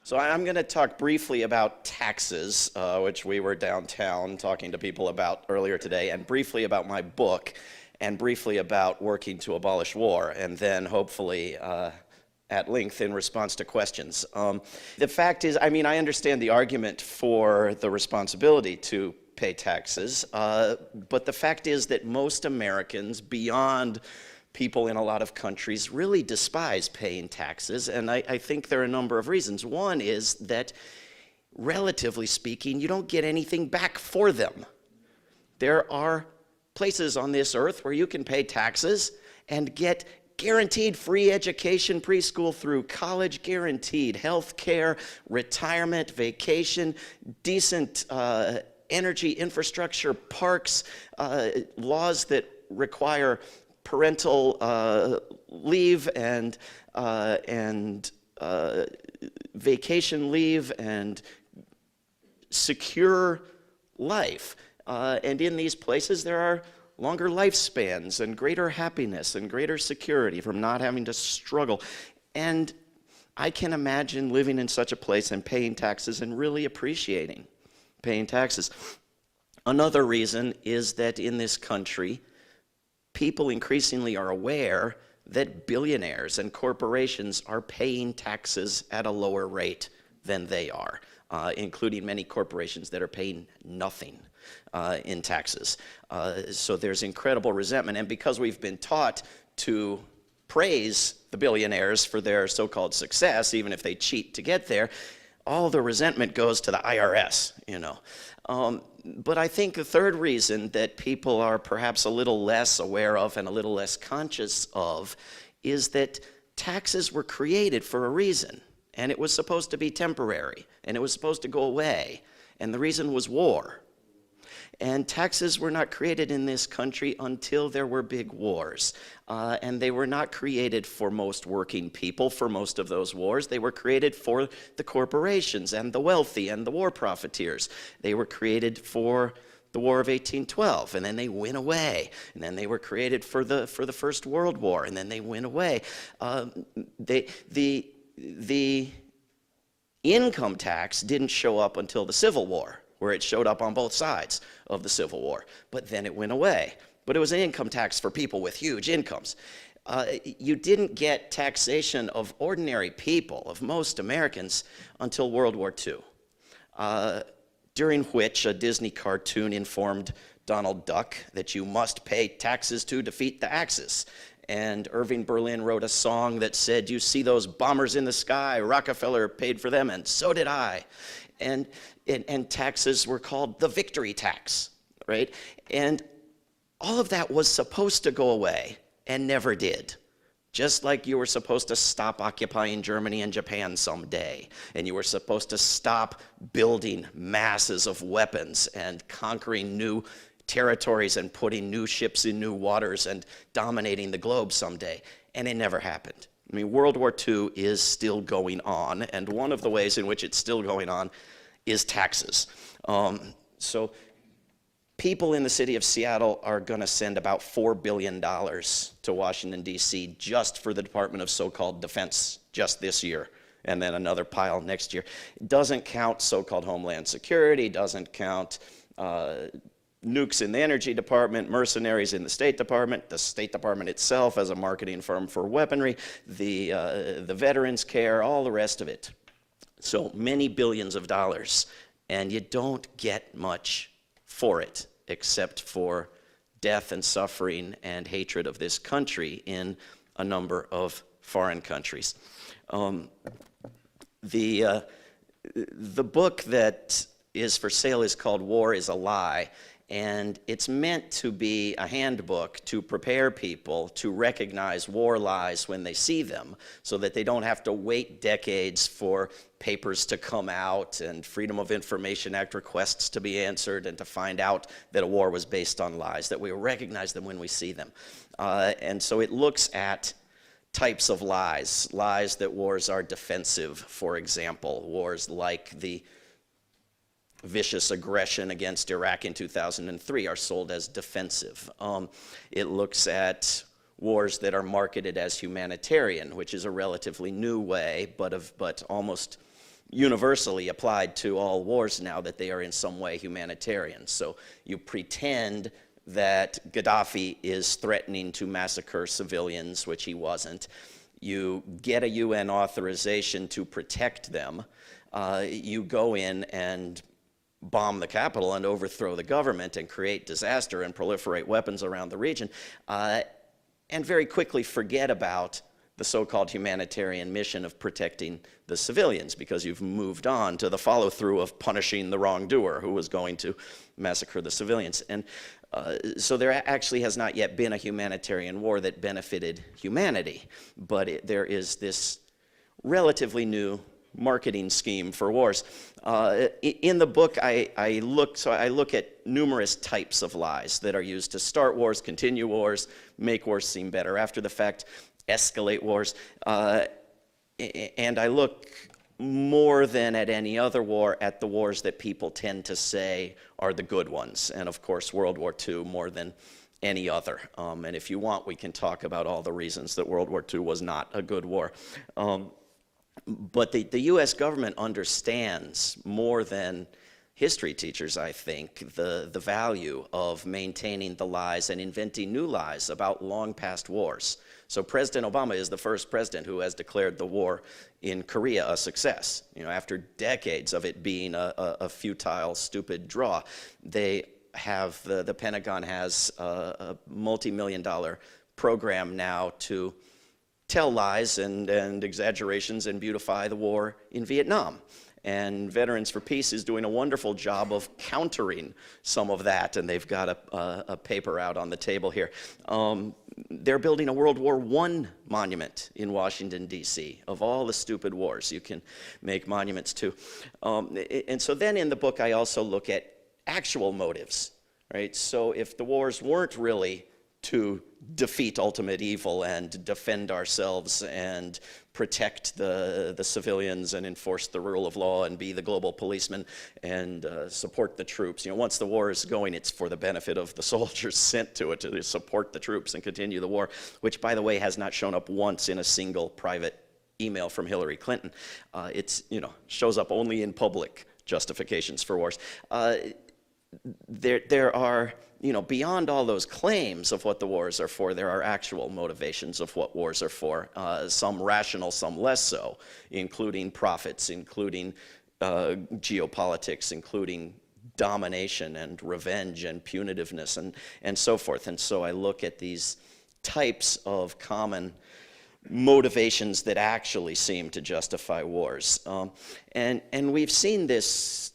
So I'm going to talk briefly about taxes, which we were downtown talking to people about earlier today, and briefly about my book, and briefly about working to abolish war, and then hopefully at length in response to questions. The fact is, I understand the argument for the responsibility to pay taxes, but the fact is that most Americans, beyond people in a lot of countries, really despise paying taxes, and I think there are a number of reasons. One is that, relatively speaking, you don't get anything back for them. There are places on this earth where you can pay taxes and get guaranteed free education, preschool through college, guaranteed health care, retirement, vacation, decent energy infrastructure, parks, laws that require parental leave and vacation leave and secure life. And in these places there are longer lifespans and greater happiness and greater security from not having to struggle. And I can imagine living in such a place and paying taxes and really appreciating paying taxes. Another reason is that in this country, people increasingly are aware that billionaires and corporations are paying taxes at a lower rate than they are, including many corporations that are paying nothing in taxes. So there's incredible resentment, and because we've been taught to praise the billionaires for their so-called success, even if they cheat to get there, all the resentment goes to the IRS, you know. But I think the third reason that people are perhaps a little less aware of and a little less conscious of is that taxes were created for a reason, and it was supposed to be temporary, and it was supposed to go away, and the reason was war. And taxes were not created in this country until there were big wars. And they were not created for most working people for most of those wars. They were created for the corporations and the wealthy and the war profiteers. They were created for the War of 1812, and then they went away. And then they were created for the First World War, and then they went away. The income tax didn't show up until the Civil War, where it showed up on both sides of the Civil War, but then it went away. But it was an income tax for people with huge incomes. You didn't get taxation of ordinary people, of most Americans, until World War II, during which a Disney cartoon informed Donald Duck that you must pay taxes to defeat the Axis. And Irving Berlin wrote a song that said, "You see those bombers in the sky, Rockefeller paid for them, and so did I." And taxes were called the victory tax, right? And all of that was supposed to go away and never did. Just like you were supposed to stop occupying Germany and Japan someday, and you were supposed to stop building masses of weapons and conquering new territories and putting new ships in new waters and dominating the globe someday, and it never happened. I mean, World War II is still going on, and one of the ways in which it's still going on is taxes. So people in the city of Seattle are going to send about $4 billion to Washington, D.C. just for the Department of so-called Defense just this year, and then another pile next year. It doesn't count so-called Homeland Security, doesn't count nukes in the Energy Department, mercenaries in the State Department itself as a marketing firm for weaponry, the Veterans Care, all the rest of it. So many billions of dollars, and you don't get much for it except for death and suffering and hatred of this country in a number of foreign countries. The book that is for sale is called War is a Lie, and it's meant to be a handbook to prepare people to recognize war lies when they see them, so that they don't have to wait decades for papers to come out and Freedom of Information Act requests to be answered and to find out that a war was based on lies, that we recognize them when we see them. And so it looks at types of lies, lies that wars are defensive, for example, wars like the vicious aggression against Iraq in 2003 are sold as defensive. It looks at wars that are marketed as humanitarian, which is a relatively new way, but almost universally applied to all wars now, that they are in some way humanitarian. So you pretend that Gaddafi is threatening to massacre civilians, which he wasn't. You get a UN authorization to protect them. You go in and bomb the capital and overthrow the government and create disaster and proliferate weapons around the region, and very quickly forget about the so-called humanitarian mission of protecting the civilians, because you've moved on to the follow-through of punishing the wrongdoer who was going to massacre the civilians. And so there actually has not yet been a humanitarian war that benefited humanity, but there is this relatively new marketing scheme for wars. In the book, I look at numerous types of lies that are used to start wars, continue wars, make wars seem better after the fact, escalate wars, and I look more than at any other war at the wars that people tend to say are the good ones, and of course World War II more than any other. And if you want, we can talk about all the reasons that World War II was not a good war. But the US government understands more than history teachers, I think, the value of maintaining the lies and inventing new lies about long past wars. So President Obama is the first president who has declared the war in Korea a success. You know, after decades of it being a futile, stupid draw, they have, the Pentagon has a multi-million-dollar program now to tell lies and exaggerations and beautify the war in Vietnam. And Veterans for Peace is doing a wonderful job of countering some of that, and they've got a paper out on the table here. They're building a World War I monument in Washington, D.C. Of all the stupid wars you can make monuments to. And so then in the book I also look at actual motives, right? So if the wars weren't really to defeat ultimate evil and defend ourselves and protect the civilians and enforce the rule of law and be the global policeman and support the troops. You know, once the war is going, it's for the benefit of the soldiers sent to it to support the troops and continue the war, which, by the way, has not shown up once in a single private email from Hillary Clinton. It's, you know, shows up only in public justifications for wars. There are, you know, beyond all those claims of what the wars are for, there are actual motivations of what wars are for, some rational, some less so, including profits, including geopolitics, including domination and revenge and punitiveness and so forth. And so I look at these types of common motivations that actually seem to justify wars. And we've seen this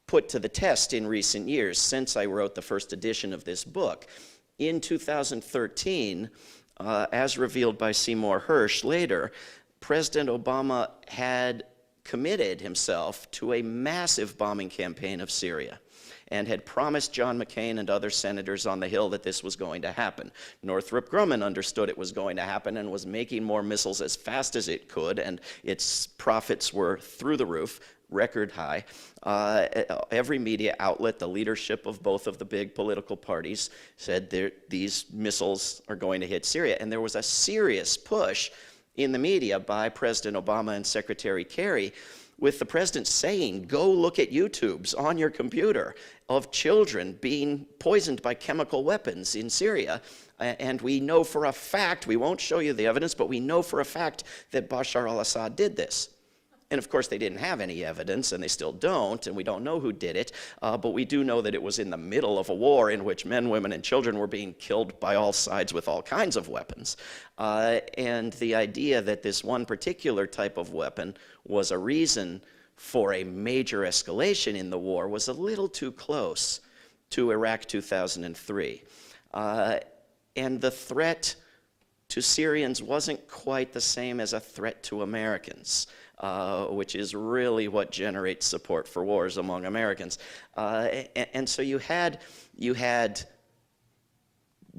put to the test in recent years since I wrote the first edition of this book. In 2013, as revealed by Seymour Hersh later, President Obama had committed himself to a massive bombing campaign of Syria and had promised John McCain and other senators on the Hill that this was going to happen. Northrop Grumman understood it was going to happen and was making more missiles as fast as it could, and its profits were through the roof, record high. Every media outlet, the leadership of both of the big political parties, said these missiles are going to hit Syria. And there was a serious push in the media by President Obama and Secretary Kerry, with the president saying, go look at YouTubes on your computer of children being poisoned by chemical weapons in Syria. And we know for a fact, we won't show you the evidence, but we know for a fact that Bashar al-Assad did this. And of course, they didn't have any evidence, and they still don't, and we don't know who did it, but we do know that it was in the middle of a war in which men, women, and children were being killed by all sides with all kinds of weapons. And the idea that this one particular type of weapon was a reason for a major escalation in the war was a little too close to Iraq 2003. And the threat to Syrians wasn't quite the same as a threat to Americans. Which is really what generates support for wars among Americans. And so you had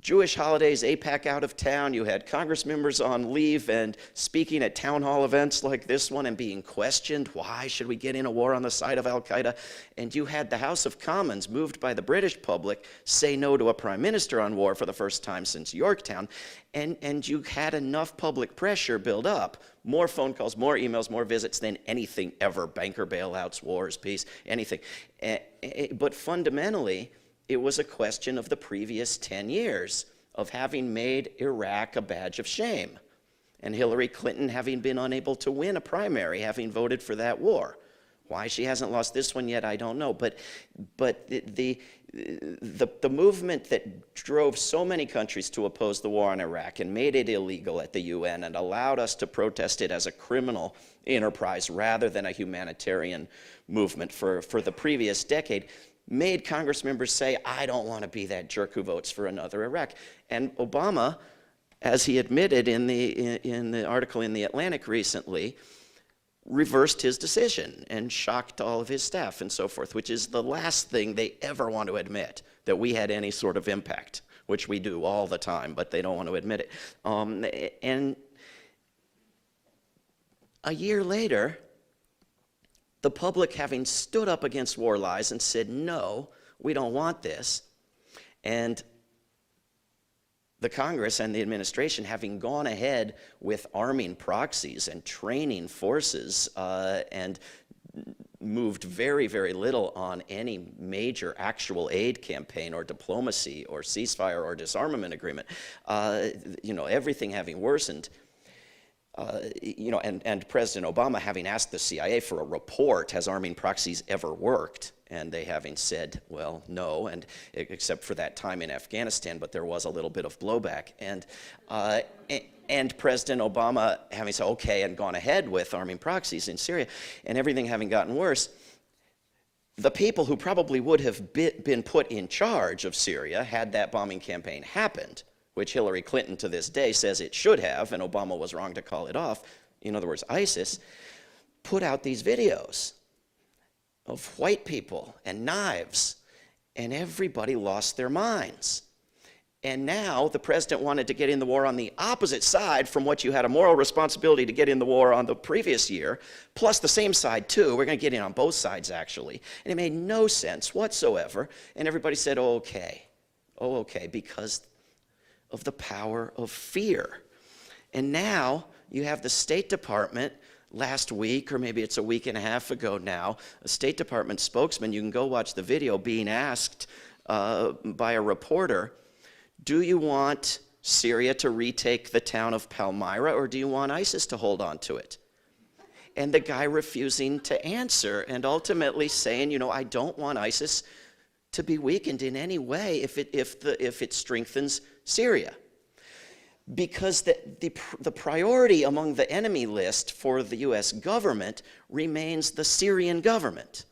Jewish holidays, AIPAC out of town, you had Congress members on leave and speaking at town hall events like this one and being questioned, why should we get in a war on the side of Al-Qaeda? And you had the House of Commons, moved by the British public, say no to a prime minister on war for the first time since Yorktown. And you had enough public pressure build up, more phone calls, more emails, more visits than anything ever, banker bailouts, wars, peace, anything. But fundamentally, it was a question of the previous 10 years of having made Iraq a badge of shame, and Hillary Clinton having been unable to win a primary, having voted for that war. Why she hasn't lost this one yet, I don't know. But the movement that drove so many countries to oppose the war in Iraq and made it illegal at the UN and allowed us to protest it as a criminal enterprise rather than a humanitarian movement for the previous decade, made Congress members say, I don't want to be that jerk who votes for another Iraq. And Obama, as he admitted in the article in The Atlantic recently, reversed his decision and shocked all of his staff and so forth, which is the last thing they ever want to admit, that we had any sort of impact, which we do all the time, but they don't want to admit it. And a year later, the public having stood up against war lies and said, no, we don't want this, and the Congress and the administration having gone ahead with arming proxies and training forces and moved very, very little on any major actual aid campaign or diplomacy or ceasefire or disarmament agreement, everything having worsened. And President Obama having asked the CIA for a report, has arming proxies ever worked? And they having said, well, no, and except for that time in Afghanistan, but there was a little bit of blowback. And President Obama having said, okay, and gone ahead with arming proxies in Syria, and everything having gotten worse, the people who probably would have been put in charge of Syria had that bombing campaign happened, which Hillary Clinton to this day says it should have, and Obama was wrong to call it off, in other words, ISIS, put out these videos of white people and knives, and everybody lost their minds. And now the president wanted to get in the war on the opposite side from what you had a moral responsibility to get in the war on the previous year, plus the same side too. We're going to get in on both sides, actually. And it made no sense whatsoever. And everybody said, oh, okay, because of the power of fear. And now you have the State Department last week, or maybe it's a week and a half ago now, a State Department spokesman, you can go watch the video, being asked by a reporter, do you want Syria to retake the town of Palmyra, or do you want ISIS to hold on to it? And the guy refusing to answer, and ultimately saying, I don't want ISIS to be weakened in any way if it strengthens Syria. Because the priority among the enemy list for the US government remains the Syrian government,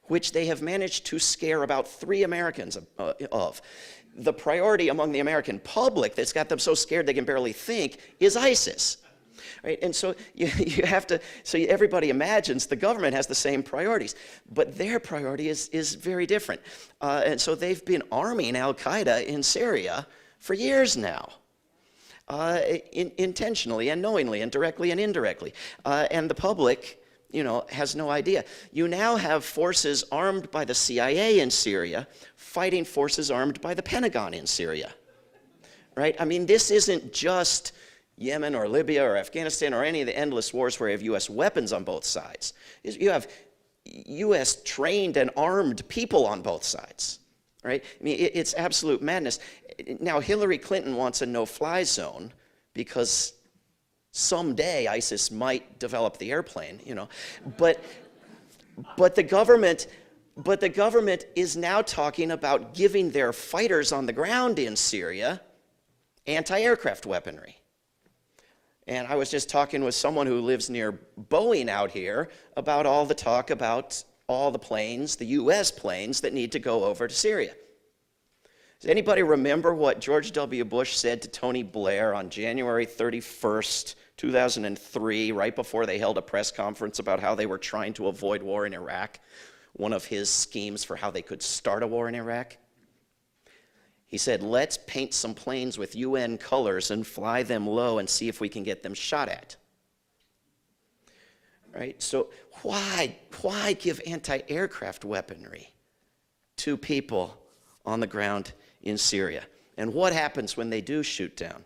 which they have managed to scare about 3 Americans of. The priority among the American public that's got them so scared they can barely think is ISIS. Right? And so you have to, everybody imagines the government has the same priorities, but their priority is very different. And so they've been arming Al-Qaeda in Syria for years now. Intentionally and knowingly and directly and indirectly. And the public, has no idea. You now have forces armed by the CIA in Syria fighting forces armed by the Pentagon in Syria. Right? I mean, this isn't just Yemen or Libya or Afghanistan or any of the endless wars where you have U.S. weapons on both sides. You have U.S. trained and armed people on both sides. Right? I mean, it's absolute madness. Now, Hillary Clinton wants a no-fly zone because someday ISIS might develop the airplane, But the government is now talking about giving their fighters on the ground in Syria anti-aircraft weaponry. And I was just talking with someone who lives near Boeing out here about all the talk about all the planes, the U.S. planes that need to go over to Syria. Does anybody remember what George W. Bush said to Tony Blair on January 31st, 2003, right before they held a press conference about how they were trying to avoid war in Iraq, one of his schemes for how they could start a war in Iraq? He said, let's paint some planes with UN colors and fly them low and see if we can get them shot at. Right? So why give anti-aircraft weaponry to people on the ground in Syria? And what happens when they do shoot down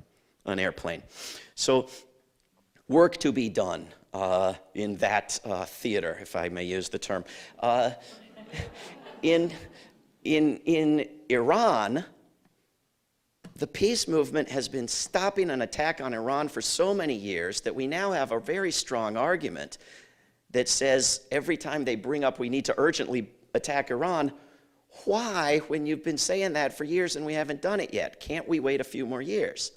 an airplane? So work to be done in that theater, if I may use the term. In Iran, the peace movement has been stopping an attack on Iran for so many years that we now have a very strong argument that says every time they bring up we need to urgently attack Iran, why, when you've been saying that for years and we haven't done it yet? Can't we wait a few more years?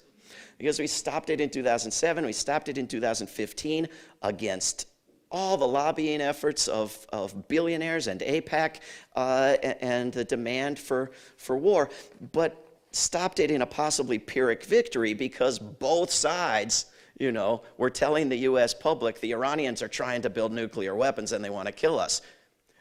Because we stopped it in 2007, we stopped it in 2015 against all the lobbying efforts of billionaires and AIPAC and the demand for war, but stopped it in a possibly Pyrrhic victory because both sides, you know, were telling the US public the Iranians are trying to build nuclear weapons and they want to kill us.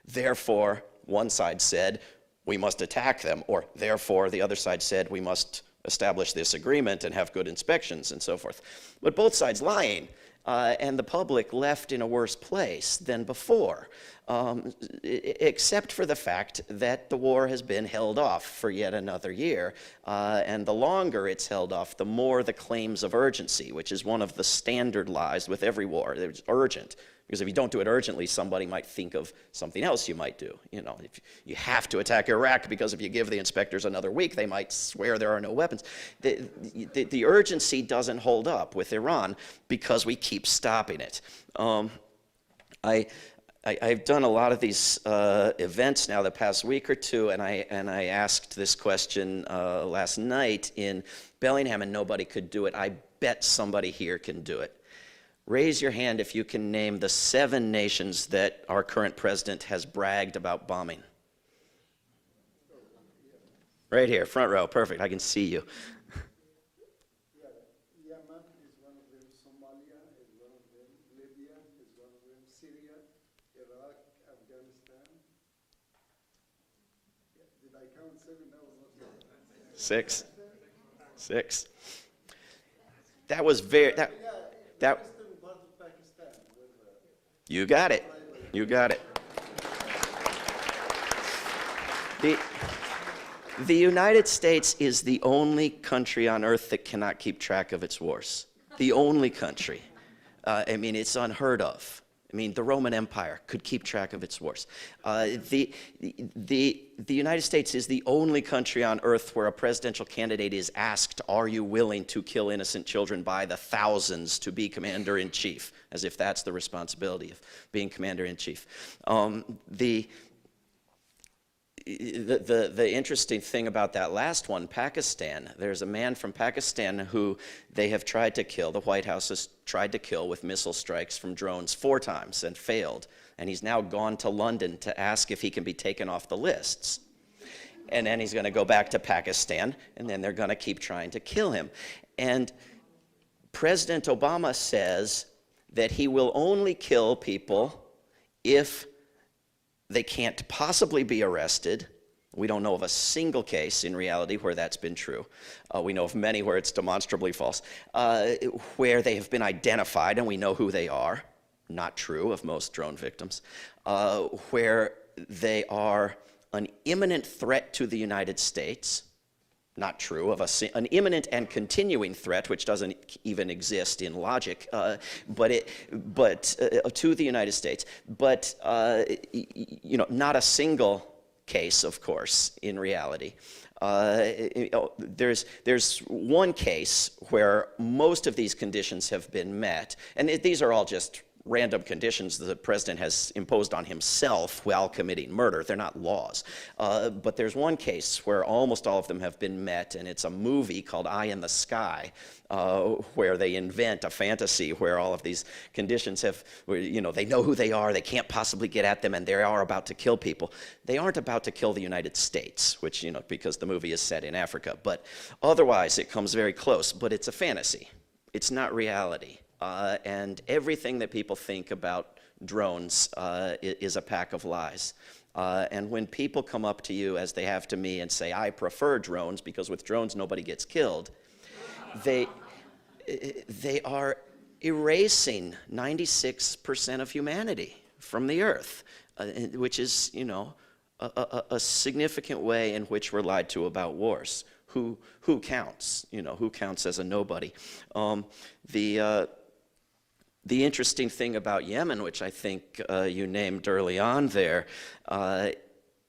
Therefore, one side said, we must attack them, or therefore the other side said, we must establish this agreement and have good inspections and so forth. But both sides lying. And the public left in a worse place than before, except for the fact that the war has been held off for yet another year. And the longer it's held off, the more the claims of urgency, which is one of the standard lies with every war. It's urgent. Because if you don't do it urgently, somebody might think of something else you might do. You know, if you have to attack Iraq because if you give the inspectors another week, they might swear there are no weapons. The urgency doesn't hold up with Iran because we keep stopping it. I've done a lot of these events now the past week or two, and I asked this question last night in Bellingham, and nobody could do it. I bet somebody here can do it. Raise your hand if you can name the 7 nations that our current president has bragged about bombing. Right here, front row, perfect, I can see you. Yemen is one of them, Somalia is one of them, Libya is one of them, Syria, Iraq, Afghanistan. Did I count 7? That was not 6. 6. That was very, that you got it. You got it. The United States is the only country on earth that cannot keep track of its wars. The only country. I mean, it's unheard of. I mean, the Roman Empire could keep track of its wars. The United States is the only country on earth where a presidential candidate is asked, are you willing to kill innocent children by the thousands to be commander-in-chief, as if that's the responsibility of being commander-in-chief. The interesting thing about that last one, Pakistan, there's a man from Pakistan who they have tried to kill, the White House has tried to kill with missile strikes from drones 4 times and failed. And he's now gone to London to ask if he can be taken off the lists. And then he's going to go back to Pakistan, and then they're going to keep trying to kill him. And President Obama says that he will only kill people if they can't possibly be arrested. We don't know of a single case in reality where that's been true. We know of many where it's demonstrably false. Where they have been identified and we know who they are. Not true of most drone victims. Where they are an imminent threat to the United States. Not true of an imminent and continuing threat, which doesn't even exist in logic, but to the United States. But you know, not a single case, of course, in reality. There's one case where most of these conditions have been met, and these are all just random conditions that the president has imposed on himself while committing murder. They're not laws. But there's one case where almost all of them have been met, and it's a movie called Eye in the Sky, where they invent a fantasy where all of these conditions have, you know, they know who they are, they can't possibly get at them, and they are about to kill people. They aren't about to kill the United States, which, you know, because the movie is set in Africa. But otherwise, it comes very close. But it's a fantasy. It's not reality. And everything that people think about drones is a pack of lies. And when people come up to you, as they have to me, and say, I prefer drones because with drones nobody gets killed, they are erasing 96% of humanity from the earth, which is, you know, a significant way in which we're lied to about wars. Who counts? You know, who counts as a nobody? The interesting thing about Yemen, which I think you named early on there,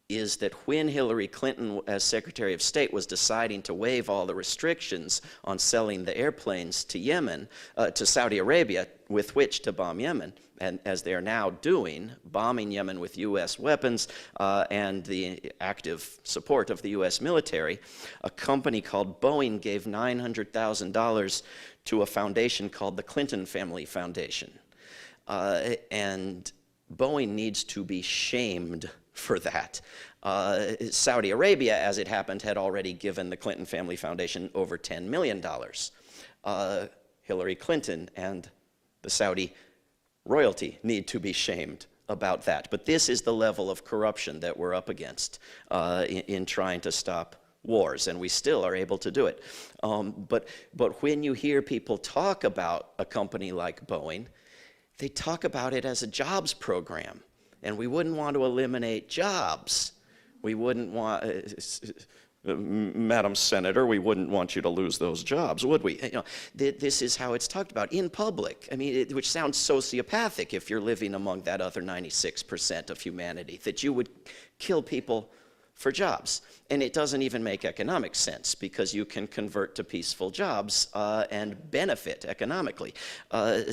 is that when Hillary Clinton, as Secretary of State, was deciding to waive all the restrictions on selling the airplanes to Yemen, to Saudi Arabia, with which to bomb Yemen, and as they are now doing, bombing Yemen with U.S. weapons and the active support of the U.S. military, a company called Boeing gave $900,000 to a foundation called the Clinton Family Foundation. And Boeing needs to be shamed for that. Saudi Arabia, as it happened, had already given the Clinton Family Foundation over $10 million. Hillary Clinton and the Saudi royalty need to be shamed about that. But this is the level of corruption that we're up against in trying to stop wars, and we still are able to do it. But when you hear people talk about a company like Boeing, they talk about it as a jobs program, and we wouldn't want to eliminate jobs. We wouldn't want, Madam Senator, we wouldn't want you to lose those jobs, would we? You know, this is how it's talked about in public. I mean, which sounds sociopathic if you're living among that other 96% of humanity, that you would kill people for jobs. And it doesn't even make economic sense because you can convert to peaceful jobs and benefit economically.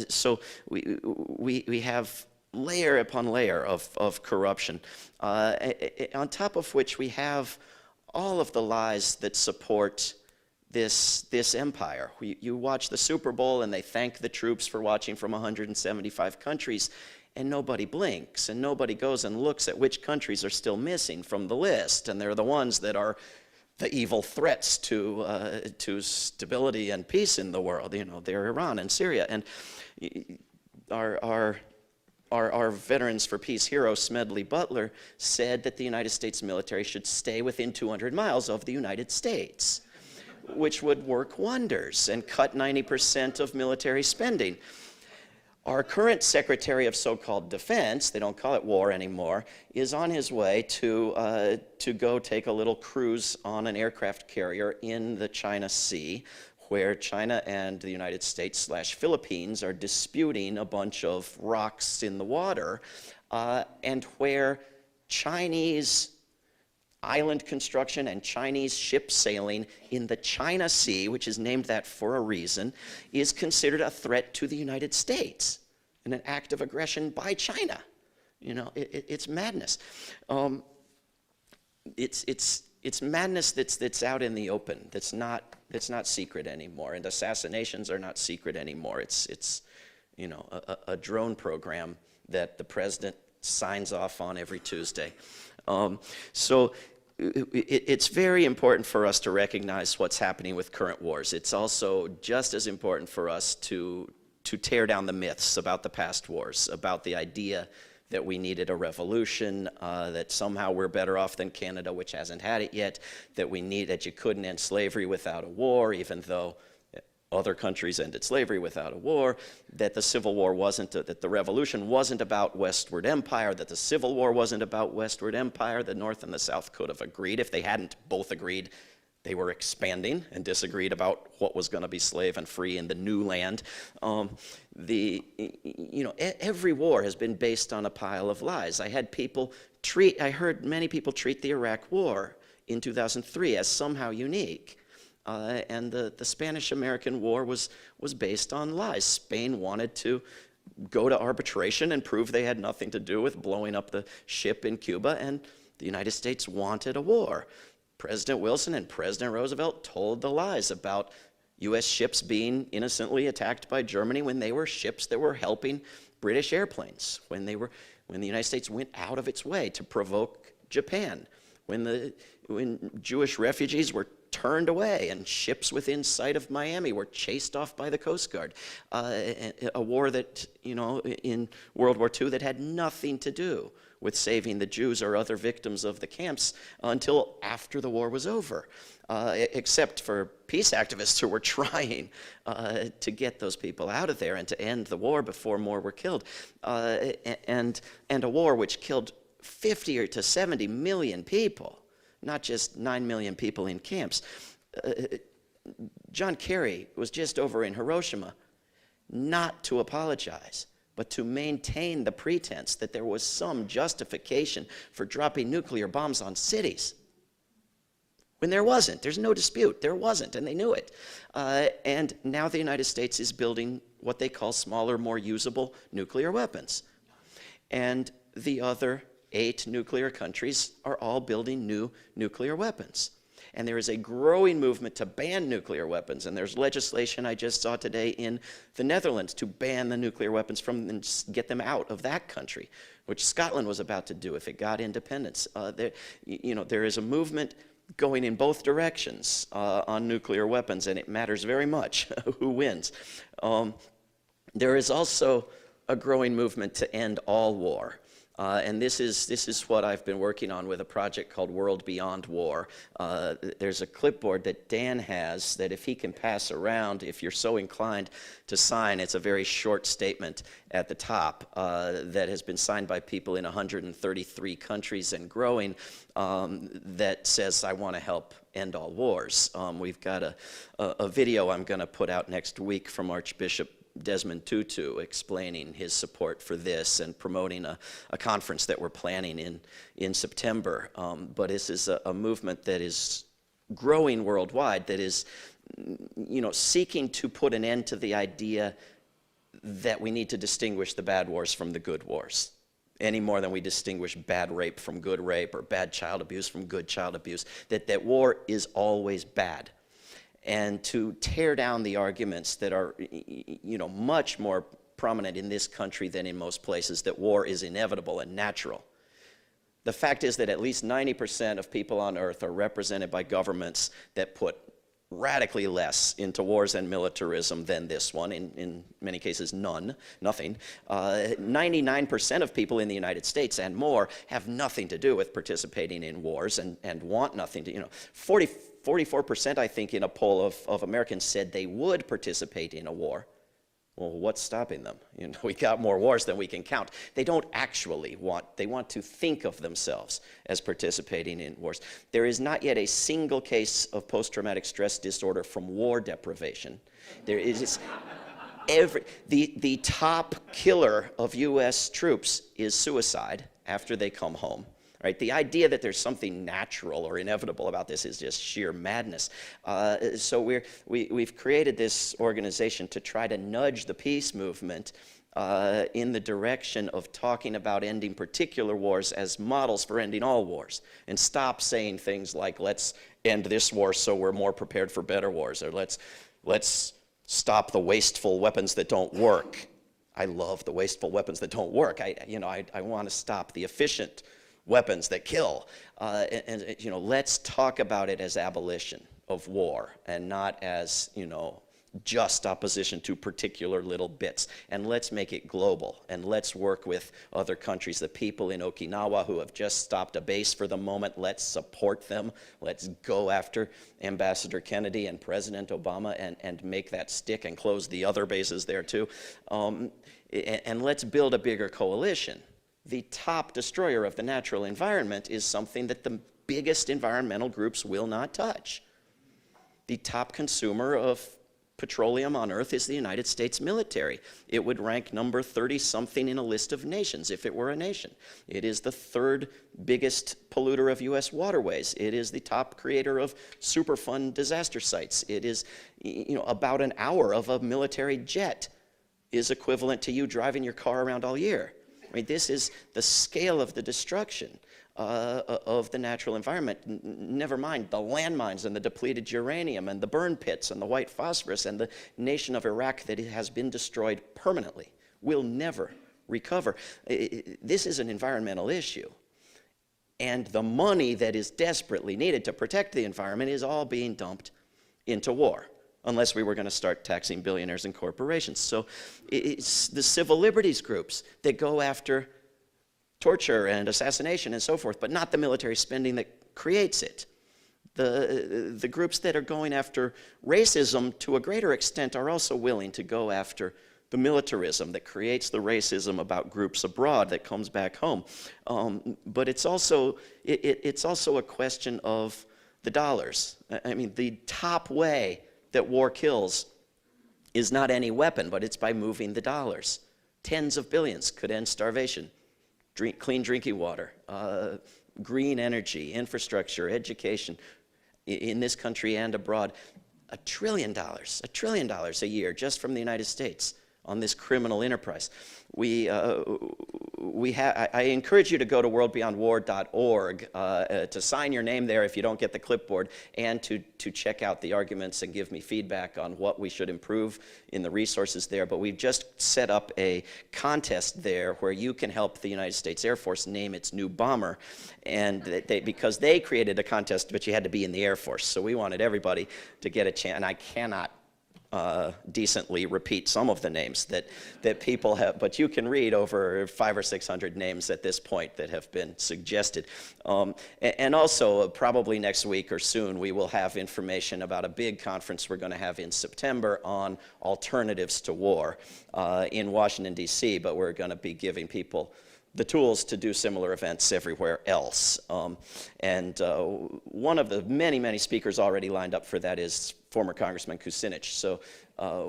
So we have layer upon layer of corruption, on top of which we have all of the lies that support this empire. You watch the Super Bowl and they thank the troops for watching from 175 countries, and nobody blinks, and nobody goes and looks at which countries are still missing from the list, and they're the ones that are the evil threats to stability and peace in the world. You know, they're Iran and Syria, and our Veterans for Peace hero, Smedley Butler, said that the United States military should stay within 200 miles of the United States, which would work wonders and cut 90% of military spending. Our current Secretary of so-called Defense, they don't call it war anymore, is on his way to go take a little cruise on an aircraft carrier in the China Sea, where China and the United States / Philippines are disputing a bunch of rocks in the water, and where Chinese island construction and Chinese ship sailing in the China Sea, which is named that for a reason, is considered a threat to the United States and an act of aggression by China. You know, it's madness. It's madness that's out in the open. That's not secret anymore, and assassinations are not secret anymore. It's you know, a drone program that the president signs off on every Tuesday. So it's very important for us to recognize what's happening with current wars. It's also just as important for us to tear down the myths about the past wars, about the idea that we needed a revolution, that somehow we're better off than Canada, which hasn't had it yet, that you couldn't end slavery without a war, even though other countries ended slavery without a war, that the Civil War that the revolution wasn't about westward empire, that the Civil War wasn't about westward empire. The North and the South could have agreed. If they hadn't both agreed, they were expanding and disagreed about what was going to be slave and free in the new land. Every war has been based on a pile of lies. I heard many people treat the Iraq War in 2003 as somehow unique. And the Spanish-American War was based on lies. Spain wanted to go to arbitration and prove they had nothing to do with blowing up the ship in Cuba, and the United States wanted a war. President Wilson and President Roosevelt told the lies about U.S. ships being innocently attacked by Germany when they were ships that were helping British airplanes, when the United States went out of its way to provoke Japan, when Jewish refugees were turned away, and ships within sight of Miami were chased off by the Coast Guard. A war that, in World War II, that had nothing to do with saving the Jews or other victims of the camps until after the war was over, except for peace activists who were trying to get those people out of there and to end the war before more were killed. And a war which killed 50 to 70 million people, not just 9 million people in camps. John Kerry was just over in Hiroshima, not to apologize, but to maintain the pretense that there was some justification for dropping nuclear bombs on cities. When there wasn't. There's no dispute. There wasn't, and they knew it. And now the United States is building what they call smaller, more usable nuclear weapons. And the other 8 nuclear countries are all building new nuclear weapons. And there is a growing movement to ban nuclear weapons. And there's legislation I just saw today in the Netherlands to ban the nuclear weapons from and get them out of that country, which Scotland was about to do if it got independence. There is a movement going in both directions on nuclear weapons, and it matters very much who wins. There is also a growing movement to end all war. And this is what I've been working on with a project called World Beyond War. There's a clipboard that Dan has that if he can pass around, if you're so inclined to sign, it's a very short statement at the top that has been signed by people in 133 countries and growing that says, I want to help end all wars. We've got a video I'm going to put out next week from Archbishop Desmond Tutu explaining his support for this and promoting a conference that we're planning in September. But this is a movement that is growing worldwide, that is seeking to put an end to the idea that we need to distinguish the bad wars from the good wars, any more than we distinguish bad rape from good rape or bad child abuse from good child abuse, that war is always bad. And to tear down the arguments that are, much more prominent in this country than in most places, that war is inevitable and natural. The fact is that at least 90% of people on Earth are represented by governments that put radically less into wars and militarism than this one, in many cases nothing. 99% of people in the United States and more have nothing to do with participating in wars and want nothing to, 44%, I think, in a poll of Americans said they would participate in a war. Well, what's stopping them? We got more wars than we can count. They don't actually they want to think of themselves as participating in wars. There is not yet a single case of post-traumatic stress disorder from war deprivation. There is the top killer of U.S. troops is suicide after they come home. Right? The idea that there's something natural or inevitable about this is just sheer madness. So we've created this organization to try to nudge the peace movement in the direction of talking about ending particular wars as models for ending all wars, and stop saying things like, let's end this war so we're more prepared for better wars, or let's stop the wasteful weapons that don't work. I love the wasteful weapons that don't work. I want to stop the efficient weapons that kill. Let's talk about it as abolition of war and not as, just opposition to particular little bits. And let's make it global. And let's work with other countries. The people in Okinawa who have just stopped a base for the moment, let's support them. Let's go after Ambassador Kennedy and President Obama and make that stick and close the other bases there too. And let's build a bigger coalition. The top destroyer of the natural environment is something that the biggest environmental groups will not touch. The top consumer of petroleum on Earth is the United States military. It would rank number 30-something in a list of nations if it were a nation. It is the 3rd biggest polluter of U.S. waterways. It is the top creator of Superfund disaster sites. It is, about an hour of a military jet is equivalent to you driving your car around all year. I mean, this is the scale of the destruction of the natural environment. Never mind the landmines and the depleted uranium and the burn pits and the white phosphorus, and the nation of Iraq that has been destroyed permanently will never recover. This is an environmental issue. And the money that is desperately needed to protect the environment is all being dumped into war, unless we were going to start taxing billionaires and corporations. So it's the civil liberties groups that go after torture and assassination and so forth, but not the military spending that creates it. The groups that are going after racism to a greater extent are also willing to go after the militarism that creates the racism about groups abroad that comes back home. But it's also a question of the dollars. I mean, the top way that war kills is not any weapon, but it's by moving the dollars. Tens of billions could end starvation, clean drinking water, green energy, infrastructure, education, in this country and abroad. $1 trillion a year just from the United States on this criminal enterprise. I encourage you to go to worldbeyondwar.org to sign your name there if you don't get the clipboard, and to check out the arguments and give me feedback on what we should improve in the resources there. But we've just set up a contest there where you can help the United States Air Force name its new bomber, and because they created a contest, but you had to be in the Air Force. So we wanted everybody to get a chance, and I cannot decently repeat some of the names that people have, but you can read over 500 or 600 names at this point that have been suggested. And also, probably next week or soon, we will have information about a big conference we're going to have in September on alternatives to war in Washington, D.C., but we're going to be giving people the tools to do similar events everywhere else. And one of the many, many speakers already lined up for that is former Congressman Kucinich. So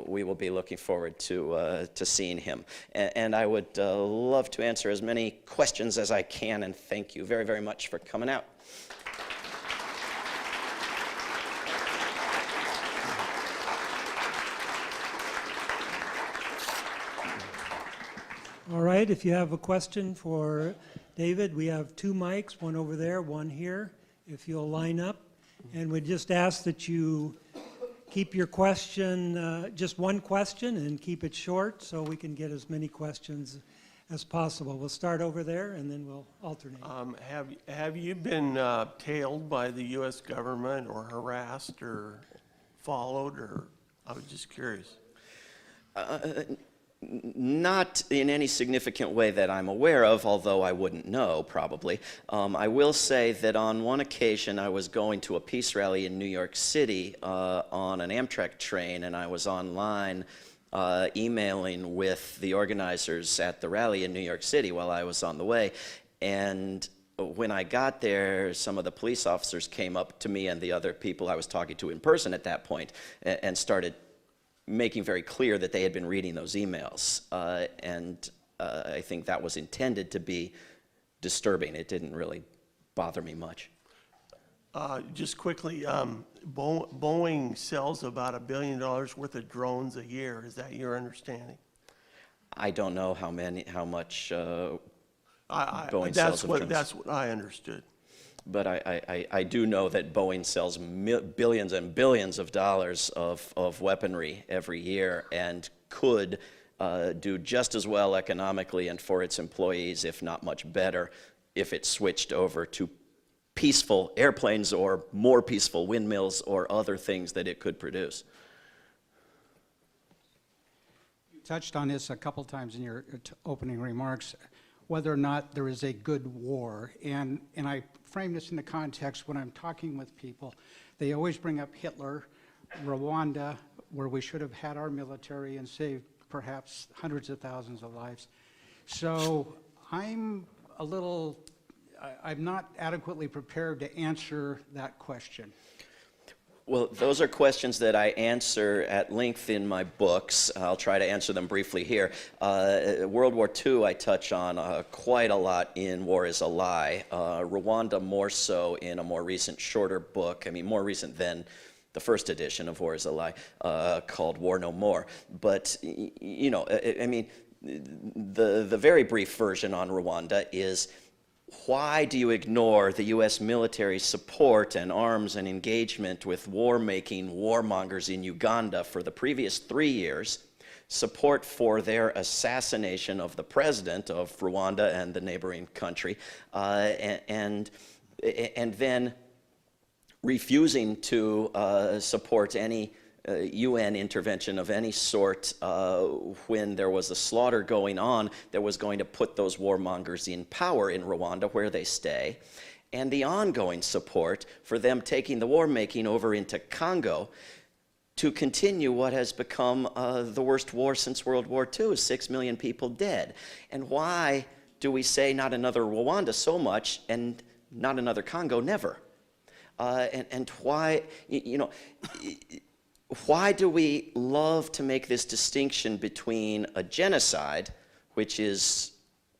we will be looking forward to seeing him. And I would love to answer as many questions as I can, and thank you very, very much for coming out. All right, if you have a question for David, we have 2 mics, one over there, one here, if you'll line up. And we just ask that you keep your question, just one question, and keep it short so we can get as many questions as possible. We'll start over there, and then we'll alternate. Have you been tailed by the U.S. government, or harassed, or followed, or I was just curious? Not in any significant way that I'm aware of, although I wouldn't know, probably. I will say that on one occasion I was going to a peace rally in New York City on an Amtrak train, and I was online emailing with the organizers at the rally in New York City while I was on the way. And when I got there, some of the police officers came up to me and the other people I was talking to in person at that point and started making very clear that they had been reading those emails. And I think that was intended to be disturbing. It didn't really bother me much. Just quickly, Boeing sells about $1 billion worth of drones a year. Is that your understanding? I don't know how much Boeing that's sells of what drones. That's what I understood. But I do know that Boeing sells billions and billions of dollars of weaponry every year, and could do just as well economically and for its employees, if not much better, if it switched over to peaceful airplanes or more peaceful windmills or other things that it could produce. You touched on this a couple times in your opening remarks, whether or not there is a good war. And I frame this in the context when I'm talking with people. They always bring up Hitler, Rwanda, where we should have had our military and saved perhaps hundreds of thousands of lives. So I'm not adequately prepared to answer that question. Well, those are questions that I answer at length in my books. I'll try to answer them briefly here. World War II I touch on quite a lot in War is a Lie. Rwanda more so in a more recent, shorter book. I mean, more recent than the first edition of War is a Lie, called War No More. But, you know, I mean, the very brief version on Rwanda is, why do you ignore the U.S. military support and arms and engagement with war-making warmongers in Uganda for the previous 3 years, support for their assassination of the president of Rwanda and the neighboring country, and then refusing to support any UN intervention of any sort when there was a slaughter going on that was going to put those warmongers in power in Rwanda where they stay, and the ongoing support for them taking the war making over into Congo to continue what has become the worst war since World War II, 6 million people dead. And why do we say not another Rwanda so much and not another Congo never? And why, why do we love to make this distinction between a genocide, which is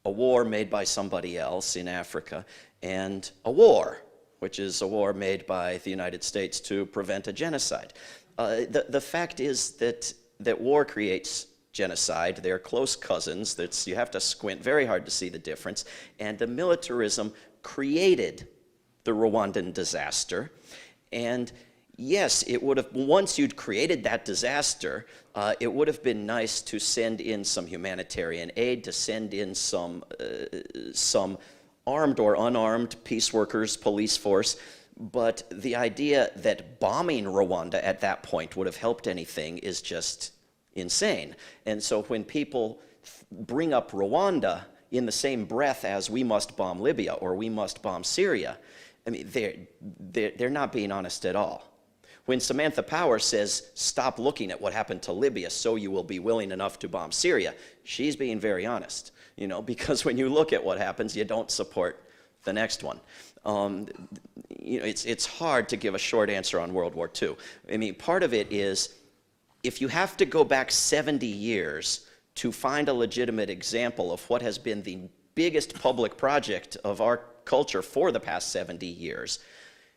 a war made by somebody else in Africa, and a war, which is a war made by the United States to prevent a genocide? The fact is that war creates genocide. They're close cousins. You have to squint very hard to see the difference. And the militarism created the Rwandan disaster. And yes, it would have, once you'd created that disaster, it would have been nice to send in some humanitarian aid, to send in some armed or unarmed peace workers, police force. But the idea that bombing Rwanda at that point would have helped anything is just insane. And so when people bring up Rwanda in the same breath as we must bomb Libya or we must bomb Syria, I mean, they're not being honest at all. When Samantha Power says, stop looking at what happened to Libya so you will be willing enough to bomb Syria, she's being very honest, because when you look at what happens, you don't support the next one. It's hard to give a short answer on World War II. I mean, part of it is, if you have to go back 70 years to find a legitimate example of what has been the biggest public project of our culture for the past 70 years,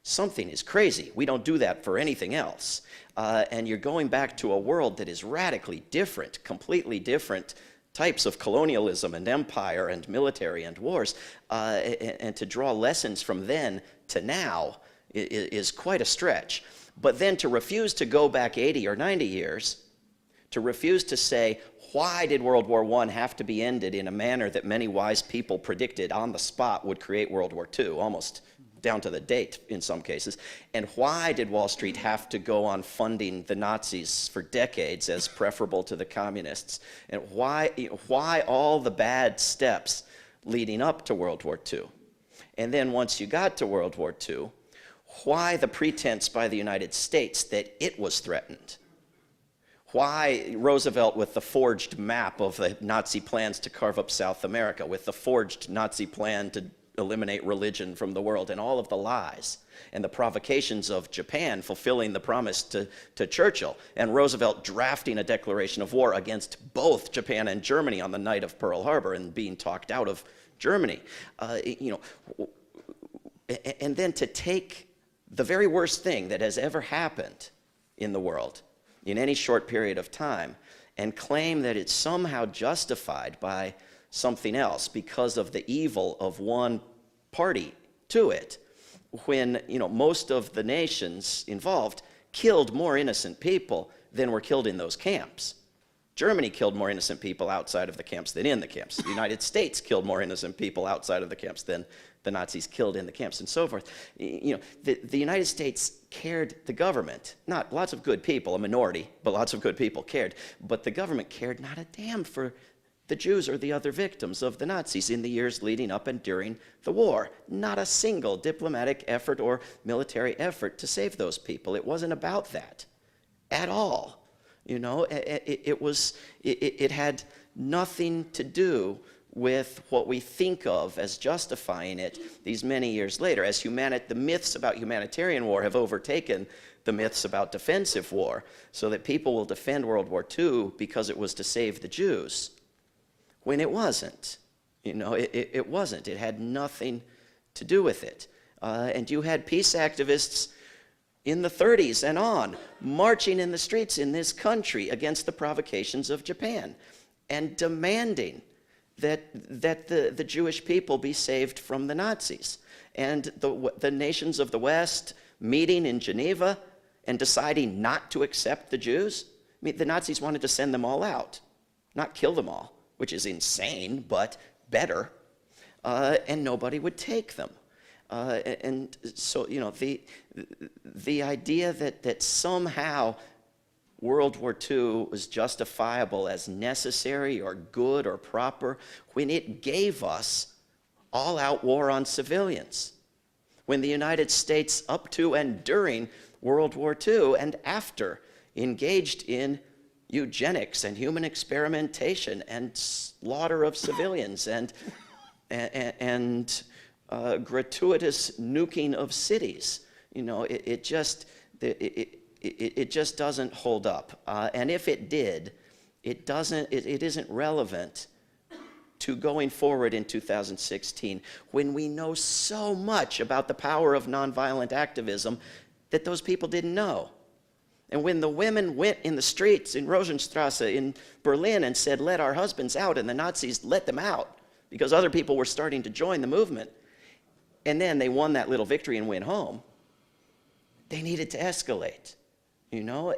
something is crazy. We don't do that for anything else. And you're going back to a world that is radically different, completely different types of colonialism and empire and military and wars, and to draw lessons from then to now is quite a stretch. But then to refuse to go back 80 or 90 years, to refuse to say, why did World War I have to be ended in a manner that many wise people predicted on the spot would create World War II, almost down to the date in some cases, and why did Wall Street have to go on funding the Nazis for decades as preferable to the communists, and why all the bad steps leading up to World War II? And then once you got to World War II, why the pretense by the United States that it was threatened? Why Roosevelt with the forged map of the Nazi plans to carve up South America, with the forged Nazi plan to eliminate religion from the world, and all of the lies and the provocations of Japan fulfilling the promise to Churchill, and Roosevelt drafting a declaration of war against both Japan and Germany on the night of Pearl Harbor and being talked out of Germany. And then to take the very worst thing that has ever happened in the world in any short period of time and claim that it's somehow justified by something else because of the evil of one party to it, when most of the nations involved killed more innocent people than were killed in those camps. Germany killed more innocent people outside of the camps than in the camps. The United States killed more innocent people outside of the camps than the Nazis killed in the camps, and so forth. The United States cared, the government, not lots of good people, a minority, but lots of good people cared, but the government cared not a damn for the Jews or the other victims of the Nazis in the years leading up and during the war. Not a single diplomatic effort or military effort to save those people. It wasn't about that at all. It had nothing to do with what we think of as justifying it these many years later. As the myths about humanitarian war have overtaken the myths about defensive war, so that people will defend World War II because it was to save the Jews, when it wasn't. It wasn't. It had nothing to do with it. And you had peace activists in the 30s and on, marching in the streets in this country against the provocations of Japan and demanding that the Jewish people be saved from the Nazis. And the nations of the West meeting in Geneva and deciding not to accept the Jews. I mean, the Nazis wanted to send them all out. not kill them all, which is insane, but better, and nobody would take them. And so, you know, the idea that somehow World War II was justifiable as necessary or good or proper when it gave us all-out war on civilians. When the United States, up to and during World War II and after, engaged in eugenics and human experimentation and slaughter of civilians and gratuitous nuking of cities. You know, it just doesn't hold up. And if it did, it isn't relevant to going forward in 2016 when we know so much about the power of nonviolent activism that those people didn't know. And when the women went in the streets in Rosenstrasse in Berlin and said, "Let our husbands out," and the Nazis let them out because other people were starting to join the movement, and then they won that little victory and went home, they needed to escalate, you know?